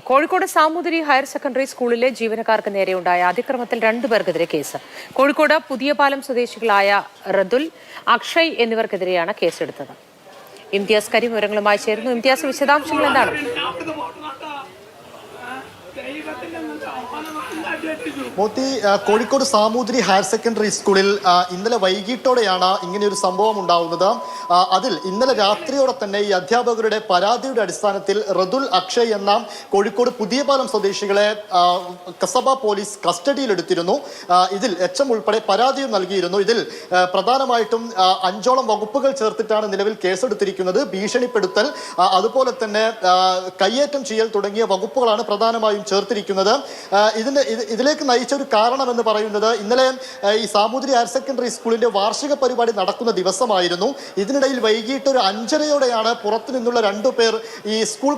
Kozhikode Samoothiri higher secondary സ്കൂളിലെ ജീവനക്കാർക്ക് നേരെയുണ്ടായ അതിക്രമത്തിൽ 2 പേർക്കെതിരെ കേസ്. കോഴിക്കോട് പുതിയപാലം സ്വദേശികളായ റദുൽ, അക്ഷയ് എന്നിവർക്കെതിരെയാണ് കേസെടുത്തത്. ഇംതിയാസ് കരീം വിവരങ്ങളുമായി ചേരുന്നു. ഇംതിയാസ്, വിശദാംശങ്ങൾ എന്താണ്? മോത്തി, കോഴിക്കോട് സാമൂതിരി ഹയർ സെക്കൻഡറി സ്കൂളിൽ ഇന്നലെ വൈകിട്ടോടെയാണ് ഇങ്ങനെയൊരു സംഭവം ഉണ്ടാവുന്നത്. അതിൽ ഇന്നലെ രാത്രിയോടെ തന്നെ ഈ അധ്യാപകരുടെ പരാതിയുടെ അടിസ്ഥാനത്തിൽ റദുൽ, അക്ഷയ് എന്ന കോഴിക്കോട് പുതിയപാലം സ്വദേശികളെ കസബ പോലീസ് കസ്റ്റഡിയിലെടുത്തിരുന്നു. ഇതിൽ എച്ച് എം ഉൾപ്പെടെ പരാതിയും നൽകിയിരുന്നു. ഇതിൽ പ്രധാനമായിട്ടും 5ഓളം വകുപ്പുകൾ ചേർത്തിട്ടാണ് നിലവിൽ കേസെടുത്തിരിക്കുന്നത്. ഭീഷണിപ്പെടുത്തൽ, അതുപോലെ തന്നെ കയ്യേറ്റം ചെയ്യൽ തുടങ്ങിയ വകുപ്പുകളാണ് പ്രധാനമായും ചേർത്തിരിക്കുന്നത്. ഇതിലേക്ക് നയിച്ച ഒരു കാരണം എന്ന് പറയുന്നത്, ഇന്നലെ ഈ സാമൂതിരി ഹയർ സെക്കൻഡറി സ്കൂളിന്റെ വാർഷിക പരിപാടി നടക്കുന്ന ദിവസമായിരുന്നു. ഇതിനിടയിൽ വൈകിട്ട് ഒരു 5:30യോടെയാണ് പുറത്തു നിന്നുള്ള 2 പേർ ഈ സ്കൂൾ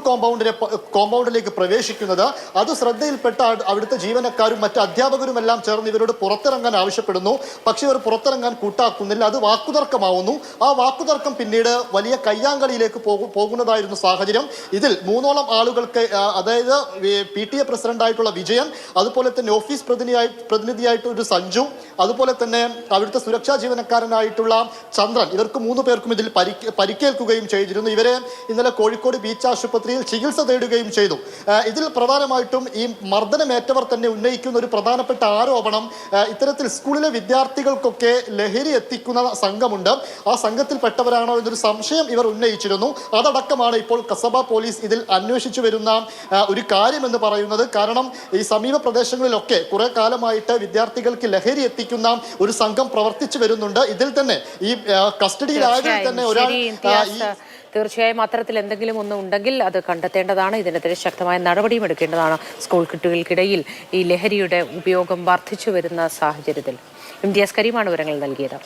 കോമ്പൗണ്ടിലേക്ക് പ്രവേശിക്കുന്നത്. അത് ശ്രദ്ധയിൽപ്പെട്ട അവിടുത്തെ ജീവനക്കാരും മറ്റ് അധ്യാപകരും എല്ലാം ചേർന്ന് ഇവരോട് പുറത്തിറങ്ങാൻ ആവശ്യപ്പെടുന്നു. പക്ഷേ ഇവർ പുറത്തിറങ്ങാൻ കൂട്ടാക്കുന്നില്ല. അത് വാക്കുതർക്കമാവുന്നു. ആ വാക്കുതർക്കം പിന്നീട് വലിയ കയ്യാങ്കളിയിലേക്ക് പോകുന്നതായിരുന്നു സാഹചര്യം. ഇതിൽ 3ഓളം ആളുകൾക്ക്, അതായത് PTA പ്രസിഡന്റായിട്ടുള്ള വിജയൻ, അതുപോലെ തന്നെ ഓഫീസ് പ്രതിനിധിയായിട്ട് ഒരു സഞ്ജു, അതുപോലെ തന്നെ അവിടുത്തെ സുരക്ഷാ ജീവനക്കാരനായിട്ടുള്ള ചന്ദ്രൻ, ഇവർക്ക് 3 പേർക്കും ഇതിൽ പരിക്കേൽക്കുകയും ചെയ്തിരുന്നു. ഇവരെ ഇന്നലെ കോഴിക്കോട് ബീച്ച് ആശുപത്രിയിൽ ചികിത്സ തേടുകയും ചെയ്തു. ഇതിൽ പ്രധാനമായിട്ടും ഈ മർദ്ദനമേറ്റവർ തന്നെ ഉന്നയിക്കുന്ന ഒരു പ്രധാനപ്പെട്ട ആരോപണം, ഇത്തരത്തിൽ സ്കൂളിലെ വിദ്യാർത്ഥികൾക്കൊക്കെ ലഹരി എത്തിക്കുന്ന സംഘമുണ്ട്, ആ സംഘത്തിൽപ്പെട്ടവരാണോ എന്നൊരു സംശയം ഇവർ ഉന്നയിച്ചിരുന്നു. അതടക്കമാണ് ഇപ്പോൾ കസബ പോലീസ് ഇതിൽ അന്വേഷിച്ചു വരുന്ന ഒരു കാര്യമെന്ന് പറയുന്നത്. കാരണം ഈ സമീപ പ്രദേശങ്ങളിലൊക്കെ കുറെ കാലമായിട്ട് വിദ്യാർത്ഥികൾക്ക് ലഹരി എത്തിക്കുന്ന ഒരു സംഘം പ്രവർത്തിച്ചു വരുന്നുണ്ട്. ഇതിൽ തന്നെ ഈ കസ്റ്റഡിയിലായതിൽ തന്നെ ഒരാൾ തീർച്ചയായും അത്തരത്തിൽ എന്തെങ്കിലും ഒന്നും ഉണ്ടെങ്കിൽ അത് കണ്ടെത്തേണ്ടതാണ്. ഇതിനെതിരെ ശക്തമായ നടപടിയും എടുക്കേണ്ടതാണ്. സ്കൂൾ കുട്ടികൾക്കിടയിൽ ഈ ലഹരിയുടെ ഉപയോഗം വർദ്ധിച്ചു വരുന്ന സാഹചര്യത്തിൽ. ഇംതിയാസ് കരീമാണ് വിവരങ്ങൾ നൽകിയത്.